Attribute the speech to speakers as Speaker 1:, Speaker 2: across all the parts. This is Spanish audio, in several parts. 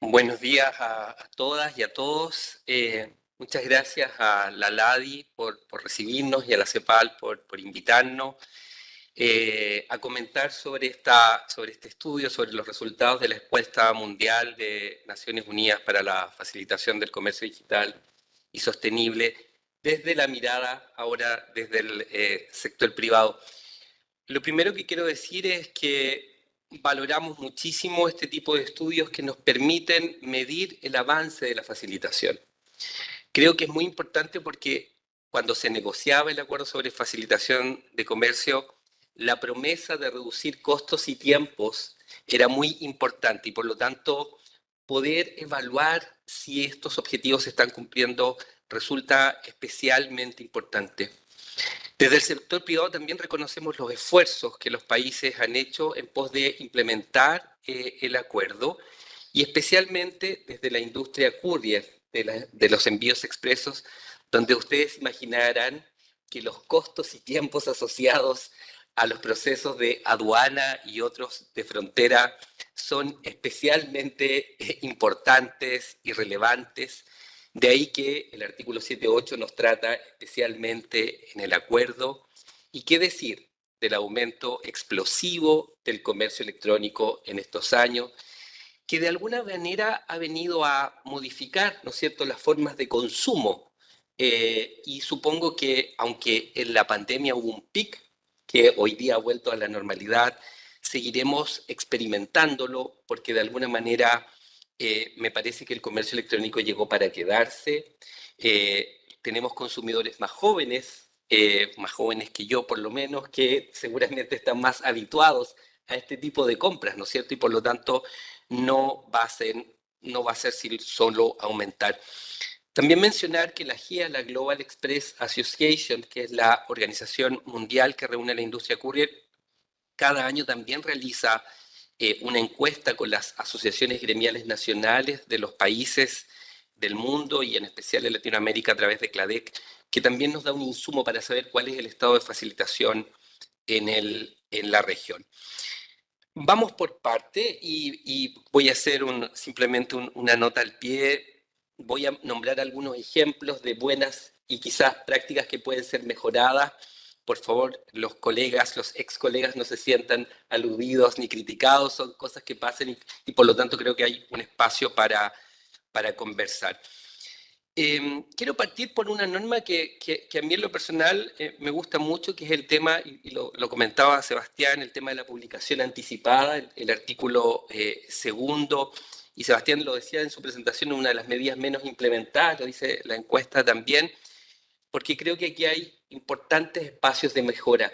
Speaker 1: Buenos días a todas y a todos. Muchas gracias a la LADI por recibirnos y a la CEPAL por invitarnos a comentar sobre este estudio, sobre los resultados de la encuesta mundial de Naciones Unidas para la facilitación del comercio digital y sostenible, desde la mirada ahora desde el sector privado. Lo primero que quiero decir es que valoramos muchísimo este tipo de estudios que nos permiten medir el avance de la facilitación. Creo que es muy importante porque cuando se negociaba el acuerdo sobre facilitación de comercio, la promesa de reducir costos y tiempos era muy importante y por lo tanto poder evaluar si estos objetivos se están cumpliendo resulta especialmente importante. Desde el sector privado también reconocemos los esfuerzos que los países han hecho en pos de implementar el acuerdo y especialmente desde la industria courier de los envíos expresos, donde ustedes imaginarán que los costos y tiempos asociados a los procesos de aduana y otros de frontera son especialmente importantes y relevantes. De ahí que el artículo 7.8 nos trata especialmente en el acuerdo. ¿Y qué decir del aumento explosivo del comercio electrónico en estos años, que de alguna manera ha venido a modificar, ¿no es cierto?, las formas de consumo? Y supongo que, aunque en la pandemia hubo un pic que hoy día ha vuelto a la normalidad, seguiremos experimentándolo porque de alguna manera me parece que el comercio electrónico llegó para quedarse. Tenemos consumidores más jóvenes que yo por lo menos, que seguramente están más habituados a este tipo de compras, ¿no es cierto? Y por lo tanto no va a ser solo aumentar. También mencionar que la GIA, la Global Express Association, que es la organización mundial que reúne a la industria courier, cada año también realiza una encuesta con las asociaciones gremiales nacionales de los países del mundo y en especial de Latinoamérica a través de CLADEC, que también nos da un insumo para saber cuál es el estado de facilitación en la región. Vamos por parte y voy a hacer simplemente una nota al pie. Voy a nombrar algunos ejemplos de buenas y quizás prácticas que pueden ser mejoradas. Por favor, los colegas, los ex colegas no se sientan aludidos ni criticados, son cosas que pasan y por lo tanto creo que hay un espacio para conversar. Quiero partir por una norma que a mí en lo personal me gusta mucho, que es el tema, y lo comentaba Sebastián, el tema de la publicación anticipada, el artículo segundo, y Sebastián lo decía en su presentación, una de las medidas menos implementadas, lo dice la encuesta también, porque creo que aquí hay importantes espacios de mejora.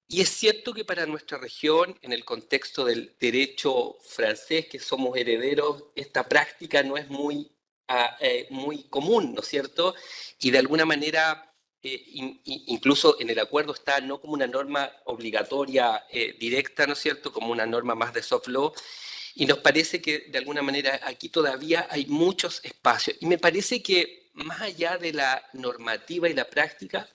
Speaker 1: Y es cierto que para nuestra región, en el contexto del derecho francés, que somos herederos, esta práctica no es muy común, ¿no es cierto? Y de alguna manera, incluso en el acuerdo está no como una norma obligatoria directa, ¿no es cierto? Como una norma más de soft law. Y nos parece que de alguna manera aquí todavía hay muchos espacios. Y me parece que más allá de la normativa y la práctica,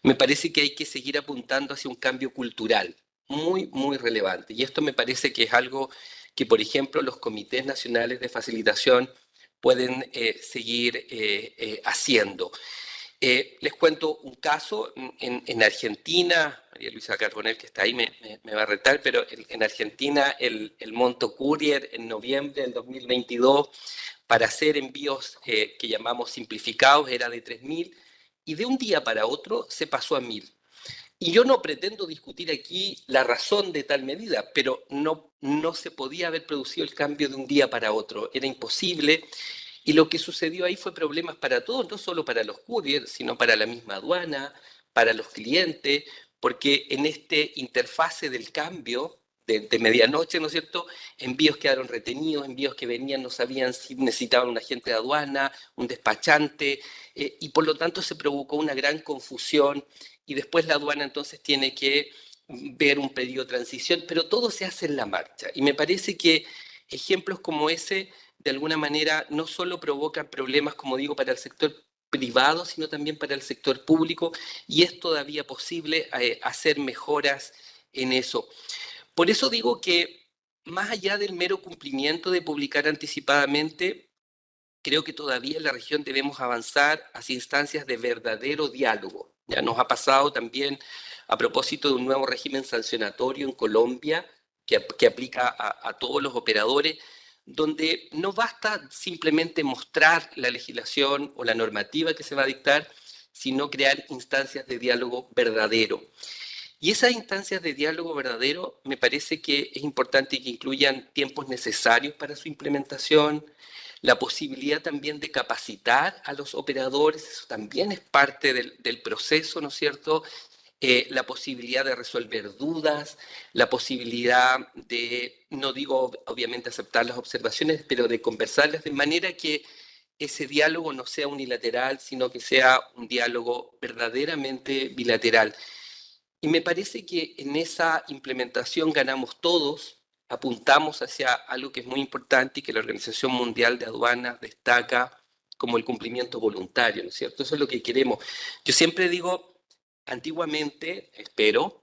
Speaker 1: me parece que hay que seguir apuntando hacia un cambio cultural muy relevante. Y esto me parece que es algo que, por ejemplo, los comités nacionales de facilitación pueden seguir haciendo. Les cuento un caso en Argentina. María Luisa Carbonell, que está ahí, me va a retar, pero en Argentina el monto courier en noviembre del 2022 para hacer envíos que llamamos simplificados era de 3.000 y de un día para otro se pasó a 1.000. Y yo no pretendo discutir aquí la razón de tal medida, pero no se podía haber producido el cambio de un día para otro, era imposible. Y lo que sucedió ahí fue problemas para todos, no solo para los couriers, sino para la misma aduana, para los clientes, porque en este interfase del cambio de medianoche, ¿no es cierto? Envíos quedaron retenidos, envíos que venían no sabían si necesitaban un agente de aduana, un despachante, y por lo tanto se provocó una gran confusión y después la aduana entonces tiene que ver un periodo de transición, pero todo se hace en la marcha. Y me parece que ejemplos como ese de alguna manera no solo provocan problemas, como digo, para el sector privado, sino también para el sector público, y es todavía posible hacer mejoras en eso. Por eso digo que más allá del mero cumplimiento de publicar anticipadamente, creo que todavía en la región debemos avanzar hacia instancias de verdadero diálogo. Ya nos ha pasado también a propósito de un nuevo régimen sancionatorio en Colombia que aplica a todos los operadores, donde no basta simplemente mostrar la legislación o la normativa que se va a dictar, sino crear instancias de diálogo verdadero. Y esas instancias de diálogo verdadero me parece que es importante que incluyan tiempos necesarios para su implementación, la posibilidad también de capacitar a los operadores, eso también es parte del proceso, ¿no es cierto? La posibilidad de resolver dudas, la posibilidad de, no digo obviamente aceptar las observaciones, pero de conversarlas de manera que ese diálogo no sea unilateral, sino que sea un diálogo verdaderamente bilateral. Y me parece que en esa implementación ganamos todos, apuntamos hacia algo que es muy importante y que la Organización Mundial de Aduanas destaca como el cumplimiento voluntario, ¿no es cierto? Eso es lo que queremos. Yo siempre digo, antiguamente, espero,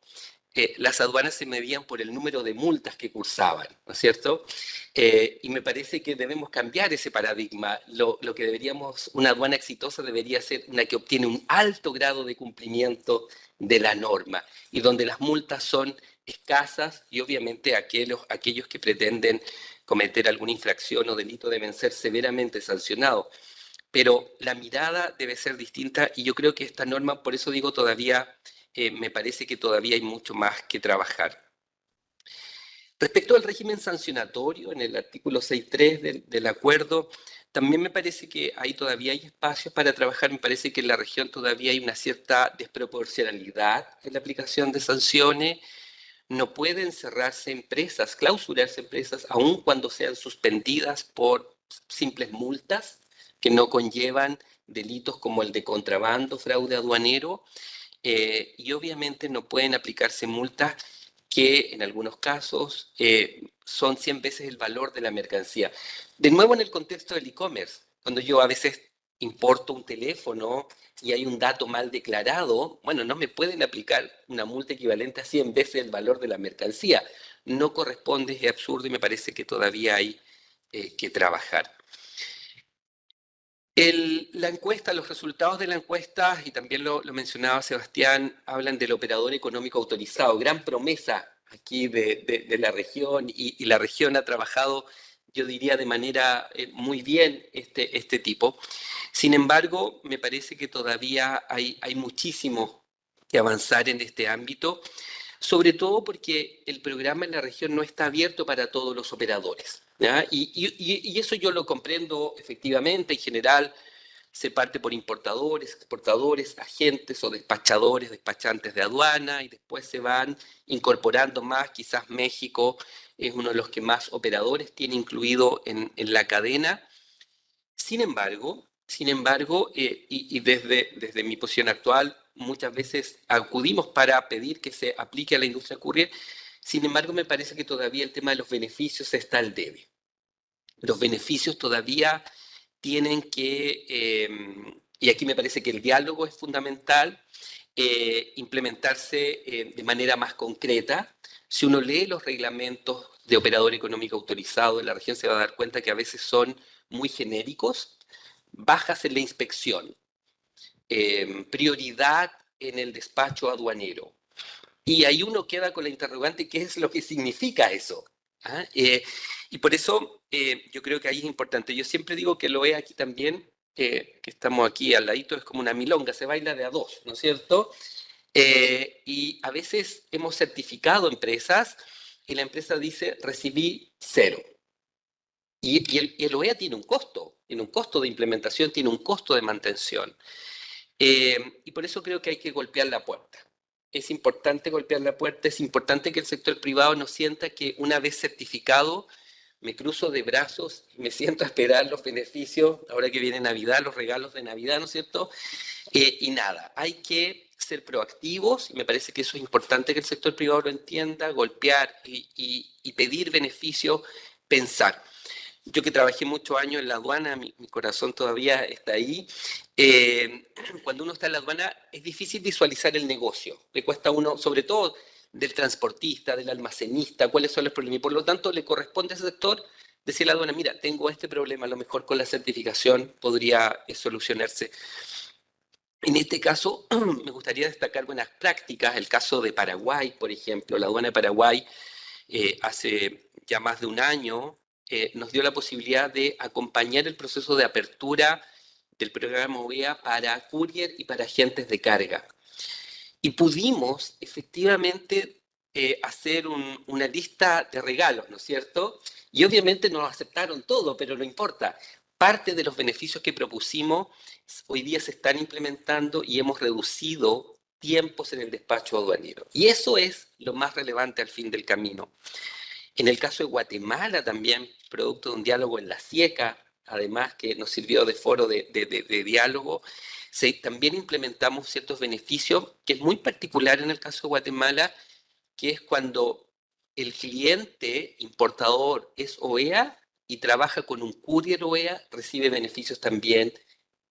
Speaker 1: las aduanas se medían por el número de multas que cursaban, ¿no es cierto? Y me parece que debemos cambiar ese paradigma. Lo que deberíamos, una aduana exitosa debería ser una que obtiene un alto grado de cumplimiento de la norma y donde las multas son escasas y obviamente aquellos que pretenden cometer alguna infracción o delito deben ser severamente sancionados. Pero la mirada debe ser distinta y yo creo que esta norma, por eso digo todavía, me parece que todavía hay mucho más que trabajar. Respecto al régimen sancionatorio, en el artículo 6.3 del acuerdo, también me parece que ahí todavía hay espacios para trabajar. Me parece que en la región todavía hay una cierta desproporcionalidad en la aplicación de sanciones. No pueden cerrarse empresas, clausurarse empresas, aun cuando sean suspendidas por simples multas que no conllevan delitos como el de contrabando, fraude aduanero, y obviamente no pueden aplicarse multas que en algunos casos son 100 veces el valor de la mercancía. De nuevo en el contexto del e-commerce, cuando yo a veces importo un teléfono y hay un dato mal declarado, bueno, no me pueden aplicar una multa equivalente a 100 veces el valor de la mercancía. No corresponde, es absurdo y me parece que todavía hay que trabajar. La encuesta, los resultados de la encuesta, y también lo mencionaba Sebastián, hablan del operador económico autorizado, gran promesa aquí de la región, y la región ha trabajado, yo diría, de manera muy bien este tipo. Sin embargo, me parece que todavía hay muchísimo que avanzar en este ámbito, sobre todo porque el programa en la región no está abierto para todos los operadores, ¿ya? Y eso yo lo comprendo efectivamente. En general se parte por importadores, exportadores, agentes o despachadores, despachantes de aduana, y después se van incorporando más. Quizás México es uno de los que más operadores tiene incluido en la cadena. Sin embargo, desde mi posición actual, muchas veces acudimos para pedir que se aplique a la industria courier. Sin embargo, me parece que todavía el tema de los beneficios está al debe. Los beneficios todavía tienen que, y aquí me parece que el diálogo es fundamental, implementarse de manera más concreta. Si uno lee los reglamentos de operador económico autorizado en la región, se va a dar cuenta que a veces son muy genéricos, bajas en la inspección, prioridad en el despacho aduanero. Y ahí uno queda con la interrogante, ¿qué es lo que significa eso? ¿Ah? Y por eso yo creo que ahí es importante. Yo siempre digo que lo es aquí también, que estamos aquí al ladito, es como una milonga, se baila de a dos, ¿no es cierto? Y a veces hemos certificado empresas y la empresa dice, recibí cero. Y el OEA tiene un costo de implementación, tiene un costo de mantención. Y por eso creo que hay que golpear la puerta. Es importante golpear la puerta, es importante que el sector privado no sienta que una vez certificado me cruzo de brazos y me siento a esperar los beneficios, ahora que viene Navidad, los regalos de Navidad, ¿no es cierto? Y nada, hay que ser proactivos, y me parece que eso es importante que el sector privado lo entienda, golpear y pedir beneficios, pensar. Yo que trabajé muchos años en la aduana, mi corazón todavía está ahí. Cuando uno está en la aduana es difícil visualizar el negocio. Le cuesta a uno, sobre todo del transportista, del almacenista, cuáles son los problemas. Y por lo tanto le corresponde a ese sector decirle a la aduana, mira, tengo este problema, a lo mejor con la certificación podría solucionarse. En este caso, me gustaría destacar buenas prácticas. El caso de Paraguay, por ejemplo, la aduana de Paraguay hace ya más de un año nos dio la posibilidad de acompañar el proceso de apertura del programa OEA para courier y para agentes de carga. Y pudimos efectivamente hacer una lista de regalos, ¿no es cierto? Y obviamente no aceptaron todo, pero no importa. Parte de los beneficios que propusimos hoy día se están implementando y hemos reducido tiempos en el despacho aduanero. Y eso es lo más relevante al fin del camino. En el caso de Guatemala también, producto de un diálogo en la CIECA, además que nos sirvió de foro de diálogo, también implementamos ciertos beneficios, que es muy particular en el caso de Guatemala, que es cuando el cliente importador es OEA y trabaja con un courier OEA, recibe beneficios también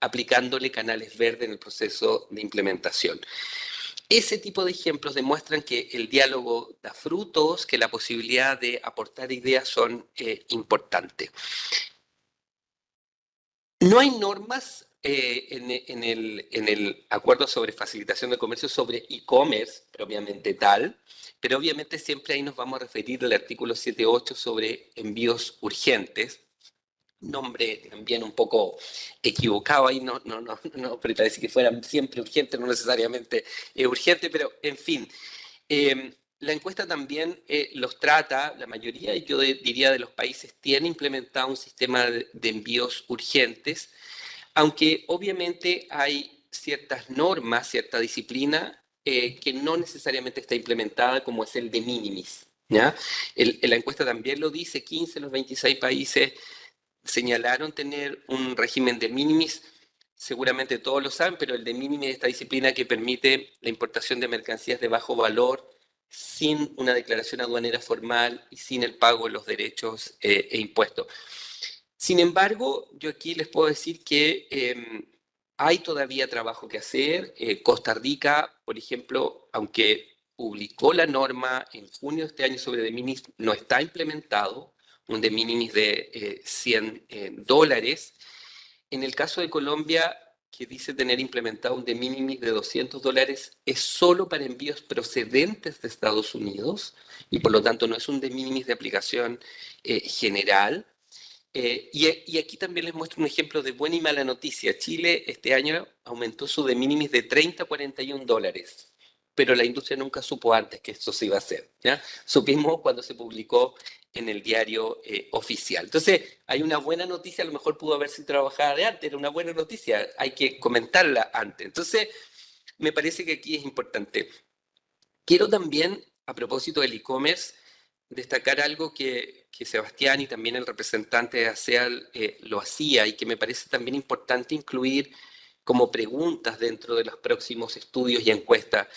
Speaker 1: aplicándole canales verdes en el proceso de implementación. Ese tipo de ejemplos demuestran que el diálogo da frutos, que la posibilidad de aportar ideas son importantes. No hay normas en el acuerdo sobre facilitación de comercio sobre e-commerce propiamente tal, pero obviamente siempre ahí nos vamos a referir al artículo 7.8 sobre envíos urgentes, nombre también un poco equivocado ahí, pero parece que fueran siempre urgentes, no necesariamente urgente, pero en fin. La encuesta también los trata, la mayoría, yo diría, de los países tiene implementado un sistema de envíos urgentes, aunque obviamente hay ciertas normas, cierta disciplina que no necesariamente está implementada, como es el de minimis. ¿Ya? La encuesta también lo dice, 15 de los 26 países señalaron tener un régimen de minimis, seguramente todos lo saben, pero el de minimis es esta disciplina que permite la importación de mercancías de bajo valor sin una declaración aduanera formal y sin el pago de los derechos e impuestos. Sin embargo, yo aquí les puedo decir que hay todavía trabajo que hacer. Costa Rica, por ejemplo, aunque publicó la norma en junio de este año sobre de minimis, no está implementado un de minimis de $100. En el caso de Colombia, que dice tener implementado un de minimis de $200, es solo para envíos procedentes de Estados Unidos y por lo tanto no es un de minimis de aplicación general. Y aquí también les muestro un ejemplo de buena y mala noticia. Chile este año aumentó su de minimis de 30 a $41, pero la industria nunca supo antes que esto se iba a hacer. ¿Ya? Supimos cuando se publicó en el diario oficial. Entonces, hay una buena noticia, a lo mejor pudo haberse trabajado de antes, era una buena noticia, hay que comentarla antes. Entonces, me parece que aquí es importante. Quiero también, a propósito del e-commerce, destacar algo que Sebastián y también el representante de ASEAL lo hacía y que me parece también importante incluir como preguntas dentro de los próximos estudios y encuestas,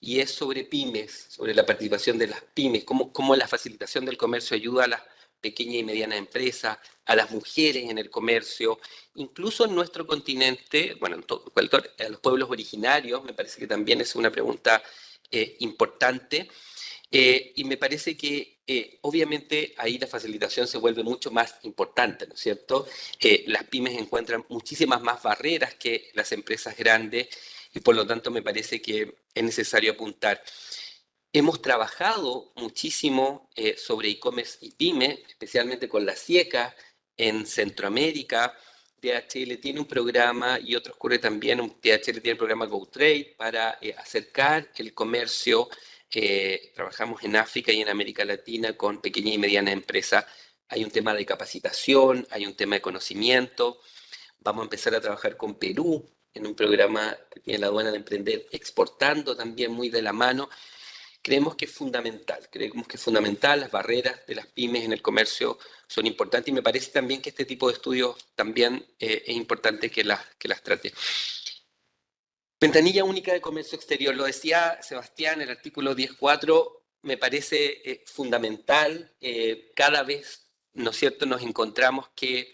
Speaker 1: y es sobre pymes, sobre la participación de las pymes, cómo la facilitación del comercio ayuda a las pequeñas y medianas empresas, a las mujeres en el comercio, incluso en nuestro continente, bueno, a los pueblos originarios, me parece que también es una pregunta importante. Y me parece que obviamente ahí la facilitación se vuelve mucho más importante, ¿no es cierto? Las pymes encuentran muchísimas más barreras que las empresas grandes y por lo tanto me parece que es necesario apuntar. Hemos trabajado muchísimo sobre e-commerce y pyme, especialmente con la CIECA en Centroamérica. DHL tiene un programa y otros ocurre también, DHL tiene el programa GoTrade para acercar el comercio. Trabajamos en África y en América Latina con pequeñas y medianas empresas. Hay un tema de capacitación, hay un tema de conocimiento. Vamos a empezar a trabajar con Perú en un programa que tiene la aduana de emprender, exportando también muy de la mano. Creemos que es fundamental, las barreras de las pymes en el comercio son importantes y me parece también que este tipo de estudios también es importante que las trate. Ventanilla única de comercio exterior, lo decía Sebastián, el artículo 10.4 me parece fundamental. Cada vez, ¿no es cierto?, nos encontramos que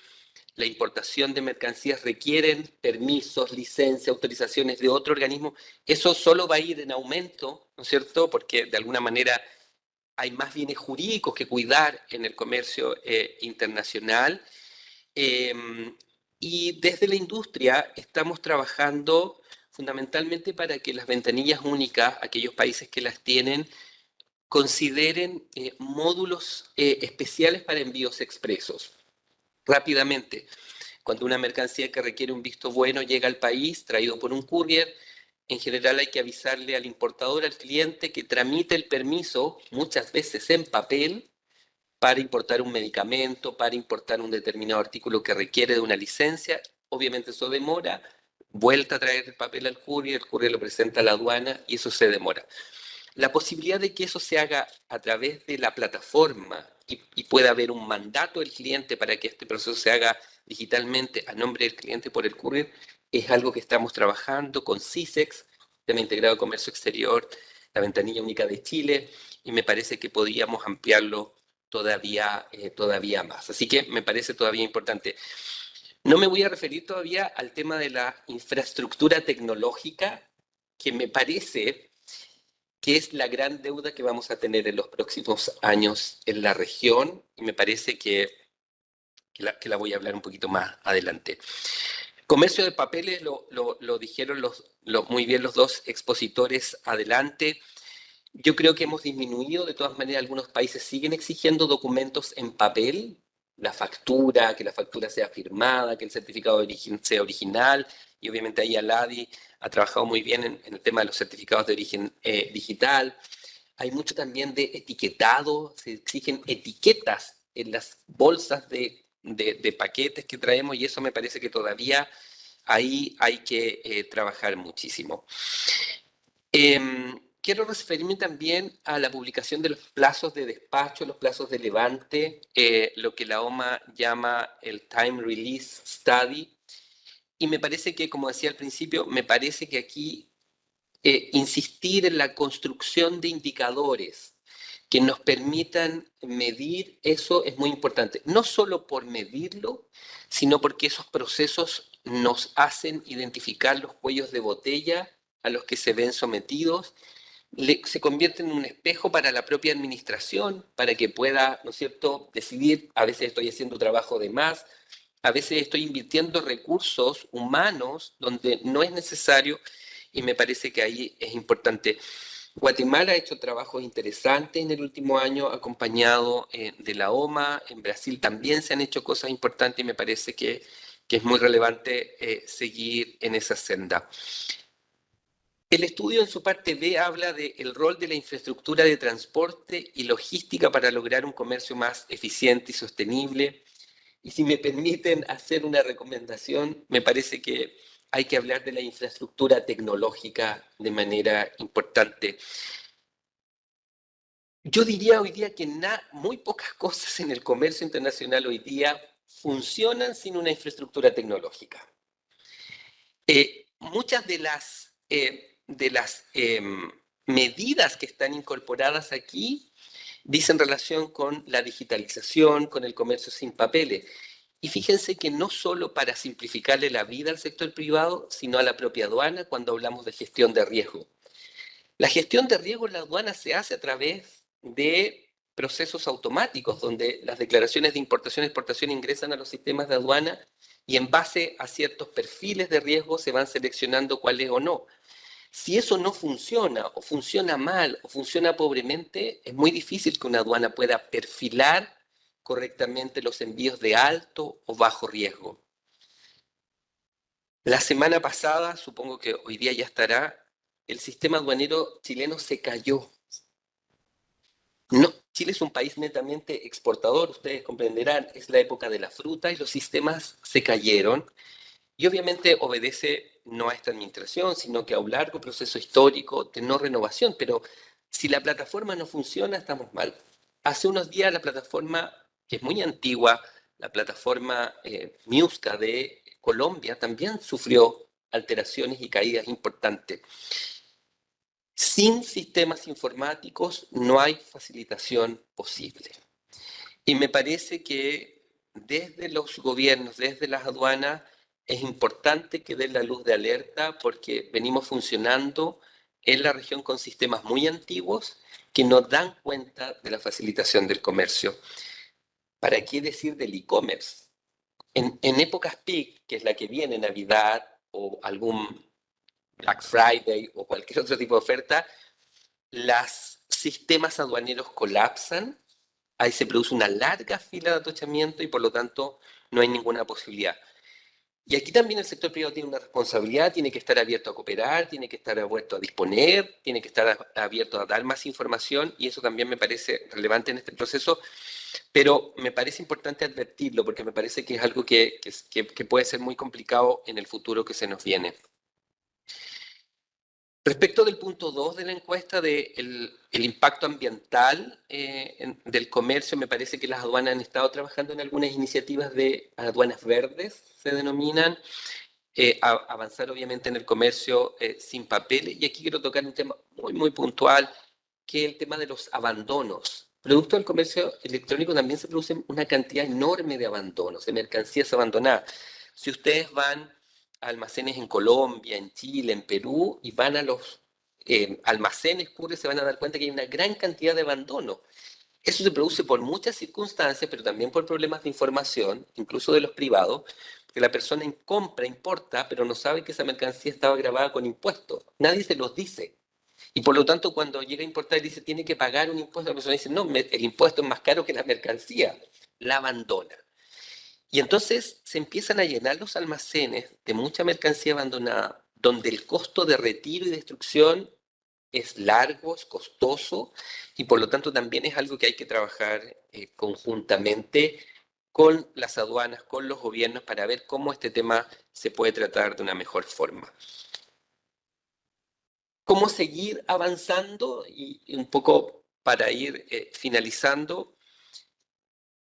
Speaker 1: la importación de mercancías requieren permisos, licencias, autorizaciones de otro organismo, eso solo va a ir en aumento, ¿no es cierto? Porque de alguna manera hay más bienes jurídicos que cuidar en el comercio internacional. Eh, y desde la industria estamos trabajando fundamentalmente para que las ventanillas únicas, aquellos países que las tienen, consideren módulos especiales para envíos expresos. Rápidamente, cuando una mercancía que requiere un visto bueno llega al país, traído por un courier, en general hay que avisarle al importador, al cliente, que tramite el permiso, muchas veces en papel, para importar un medicamento, para importar un determinado artículo que requiere de una licencia. Obviamente eso demora, vuelta a traer el papel al courier, el courier lo presenta a la aduana y eso se demora. La posibilidad de que eso se haga a través de la plataforma y pueda haber un mandato del cliente para que este proceso se haga digitalmente a nombre del cliente por el courier es algo que estamos trabajando con CISEX, Sistema Integrado de Comercio Exterior, la Ventanilla Única de Chile, y me parece que podríamos ampliarlo todavía más. Así que me parece todavía importante. No me voy a referir todavía al tema de la infraestructura tecnológica, que me parece que es la gran deuda que vamos a tener en los próximos años en la región, y me parece que la voy a hablar un poquito más adelante. Comercio de papeles, lo dijeron muy bien los dos expositores adelante. Yo creo que hemos disminuido, de todas maneras, algunos países siguen exigiendo documentos en papel, la factura, que la factura sea firmada, que el certificado de origen sea original, y obviamente ahí Aladi ha trabajado muy bien en el tema de los certificados de origen digital. Hay mucho también de etiquetado, se exigen etiquetas en las bolsas de paquetes que traemos y eso me parece que todavía ahí hay que trabajar muchísimo. Quiero referirme también a la publicación de los plazos de despacho, los plazos de levante, lo que la OMA llama el Time Release Study. Y me parece que, como decía al principio, me parece que aquí insistir en la construcción de indicadores que nos permitan medir eso es muy importante. No solo por medirlo, sino porque esos procesos nos hacen identificar los cuellos de botella a los que se ven sometidos, se convierte en un espejo para la propia administración, para que pueda, ¿no es cierto?, decidir, a veces estoy haciendo trabajo de más, a veces estoy invirtiendo recursos humanos donde no es necesario y me parece que ahí es importante. Guatemala ha hecho trabajos interesantes en el último año, acompañado de la OMA. En Brasil también se han hecho cosas importantes y me parece que es muy relevante seguir en esa senda. El estudio en su parte B habla del rol de la infraestructura de transporte y logística para lograr un comercio más eficiente y sostenible. Y si me permiten hacer una recomendación, me parece que hay que hablar de la infraestructura tecnológica de manera importante. Yo diría hoy día que muy pocas cosas en el comercio internacional hoy día funcionan sin una infraestructura tecnológica. Muchas de las medidas que están incorporadas aquí dicen relación con la digitalización, con el comercio sin papeles. Y fíjense que no solo para simplificarle la vida al sector privado, sino a la propia aduana cuando hablamos de gestión de riesgo. La gestión de riesgo en la aduana se hace a través de procesos automáticos donde las declaraciones de importación y exportación ingresan a los sistemas de aduana y en base a ciertos perfiles de riesgo se van seleccionando cuál es o no. Si eso no funciona o funciona mal o funciona pobremente, es muy difícil que una aduana pueda perfilar correctamente los envíos de alto o bajo riesgo. La semana pasada, supongo que hoy día ya estará, el sistema aduanero chileno se cayó. No, Chile es un país netamente exportador, ustedes comprenderán, es la época de la fruta y los sistemas se cayeron. Y obviamente obedece no a esta administración, sino que a un largo proceso histórico de no renovación. Pero si la plataforma no funciona, estamos mal. Hace unos días la plataforma, que es muy antigua, la plataforma Miusca de Colombia, también sufrió alteraciones y caídas importantes. Sin sistemas informáticos no hay facilitación posible. Y me parece que desde los gobiernos, desde las aduanas, es importante que den la luz de alerta porque venimos funcionando en la región con sistemas muy antiguos que no dan cuenta de la facilitación del comercio. ¿Para qué decir del e-commerce? En épocas peak, que es la que viene, Navidad o algún Black Friday o cualquier otro tipo de oferta, los sistemas aduaneros colapsan, ahí se produce una larga fila de atochamiento y por lo tanto no hay ninguna posibilidad. Y aquí también el sector privado tiene una responsabilidad, tiene que estar abierto a cooperar, tiene que estar abierto a disponer, tiene que estar abierto a dar más información y eso también me parece relevante en este proceso, pero me parece importante advertirlo porque me parece que es algo que puede ser muy complicado en el futuro que se nos viene. Respecto del punto 2 de la encuesta del el impacto ambiental del comercio, me parece que las aduanas han estado trabajando en algunas iniciativas de aduanas verdes, se denominan, avanzar obviamente en el comercio sin papeles. Y aquí quiero tocar un tema muy puntual, que es el tema de los abandonos. Producto del comercio electrónico también se produce una cantidad enorme de abandonos, de mercancías abandonadas. Si ustedes van a almacenes en Colombia, en Chile, en Perú, y van a los almacenes públicos, se van a dar cuenta que hay una gran cantidad de abandono. Eso se produce por muchas circunstancias, pero también por problemas de información, incluso de los privados, que la persona compra, importa, pero no sabe que esa mercancía estaba grabada con impuestos. Nadie se los dice. Y por lo tanto, cuando llega a importar y dice tiene que pagar un impuesto, la persona dice, no, el impuesto es más caro que la mercancía. La abandona. Y entonces se empiezan a llenar los almacenes de mucha mercancía abandonada, donde el costo de retiro y destrucción es largo, es costoso y por lo tanto también es algo que hay que trabajar conjuntamente con las aduanas, con los gobiernos para ver cómo este tema se puede tratar de una mejor forma. ¿Cómo seguir avanzando? Y un poco para ir finalizando,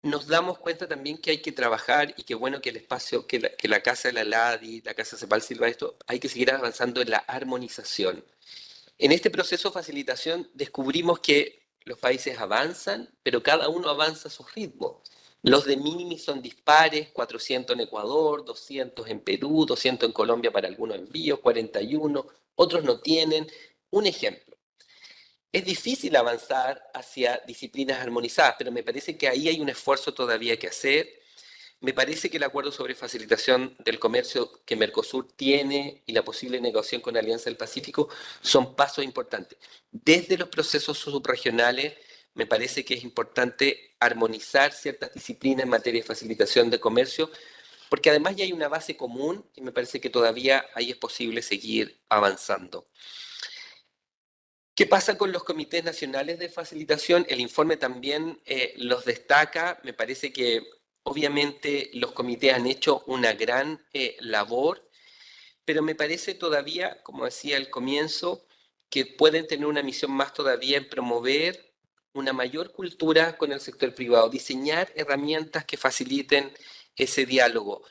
Speaker 1: nos damos cuenta también que hay que trabajar y que bueno que el espacio, que la casa de la LADI, la casa Cepal Silva, esto, hay que seguir avanzando en la armonización. En este proceso de facilitación descubrimos que los países avanzan, pero cada uno avanza a su ritmo. Los de minimis son dispares, 400 en Ecuador, 200 en Perú, 200 en Colombia para algunos envíos, 41, otros no tienen. Un ejemplo. Es difícil avanzar hacia disciplinas armonizadas, pero me parece que ahí hay un esfuerzo todavía que hacer. Me parece que el acuerdo sobre facilitación del comercio que Mercosur tiene y la posible negociación con la Alianza del Pacífico son pasos importantes. Desde los procesos subregionales, me parece que es importante armonizar ciertas disciplinas en materia de facilitación de comercio, porque además ya hay una base común y me parece que todavía ahí es posible seguir avanzando. ¿Qué pasa con los comités nacionales de facilitación? El informe también los destaca. Me parece que obviamente los comités han hecho una gran labor, pero me parece todavía, como decía al comienzo, que pueden tener una misión más todavía en promover una mayor cultura con el sector privado, diseñar herramientas que faciliten ese diálogo.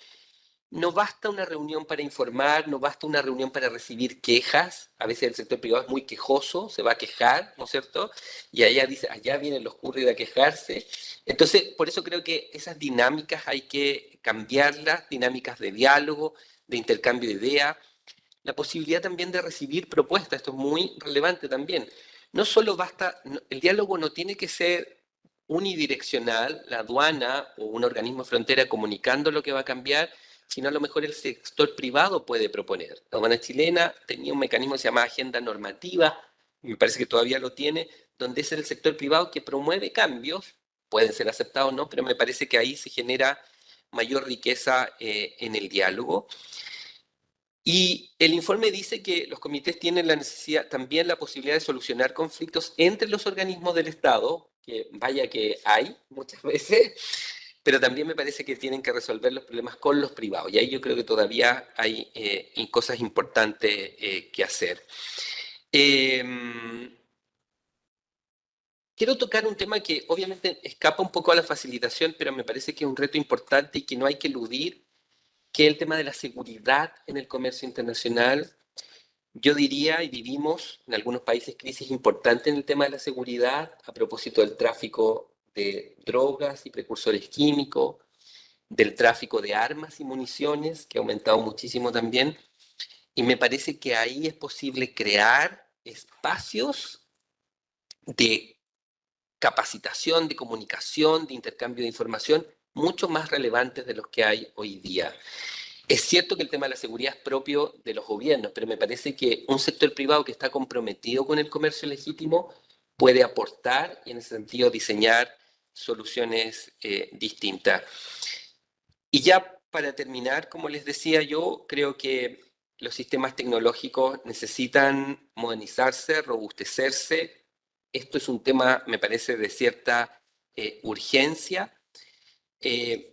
Speaker 1: No basta una reunión para informar, no basta una reunión para recibir quejas. A veces el sector privado es muy quejoso, se va a quejar, ¿no es cierto? Y allá dice, allá vienen los curridos a quejarse. Entonces, por eso creo que esas dinámicas hay que cambiarlas, dinámicas de diálogo, de intercambio de ideas. La posibilidad también de recibir propuestas, esto es muy relevante también. No solo basta, el diálogo no tiene que ser unidireccional, la aduana o un organismo de frontera comunicando lo que va a cambiar, sino a lo mejor el sector privado puede proponer. La aduana chilena tenía un mecanismo que se llama agenda normativa, me parece que todavía lo tiene, donde es el sector privado que promueve cambios, pueden ser aceptados o no, pero me parece que ahí se genera mayor riqueza en el diálogo. Y el informe dice que los comités tienen la necesidad, también la posibilidad de solucionar conflictos entre los organismos del Estado, que vaya que hay muchas veces, pero también me parece que tienen que resolver los problemas con los privados. Y ahí yo creo que todavía hay cosas importantes que hacer. Quiero tocar un tema que obviamente escapa un poco a la facilitación, pero me parece que es un reto importante y que no hay que eludir, que es el tema de la seguridad en el comercio internacional. Yo diría, y vivimos en algunos países crisis importantes en el tema de la seguridad, a propósito del tráfico de drogas y precursores químicos, del tráfico de armas y municiones, que ha aumentado muchísimo también, y me parece que ahí es posible crear espacios de capacitación, de comunicación, de intercambio de información, mucho más relevantes de los que hay hoy día. Es cierto que el tema de la seguridad es propio de los gobiernos, pero me parece que un sector privado que está comprometido con el comercio legítimo puede aportar y en ese sentido diseñar soluciones distintas. Y ya para terminar, como les decía yo, creo que los sistemas tecnológicos necesitan modernizarse, robustecerse. Esto es un tema, me parece, de cierta urgencia.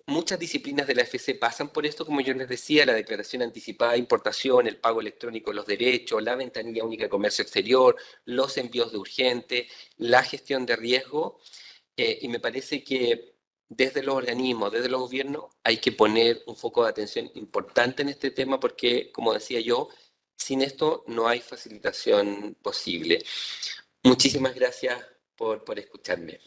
Speaker 1: Muchas disciplinas de la FC pasan por esto, como yo les decía, la declaración anticipada de importación, el pago electrónico de los derechos, la ventanilla única de comercio exterior, los envíos de urgente, la gestión de riesgo, y me parece que desde los organismos, desde los gobiernos, hay que poner un foco de atención importante en este tema porque, como decía yo, sin esto no hay facilitación posible. Muchísimas gracias por escucharme.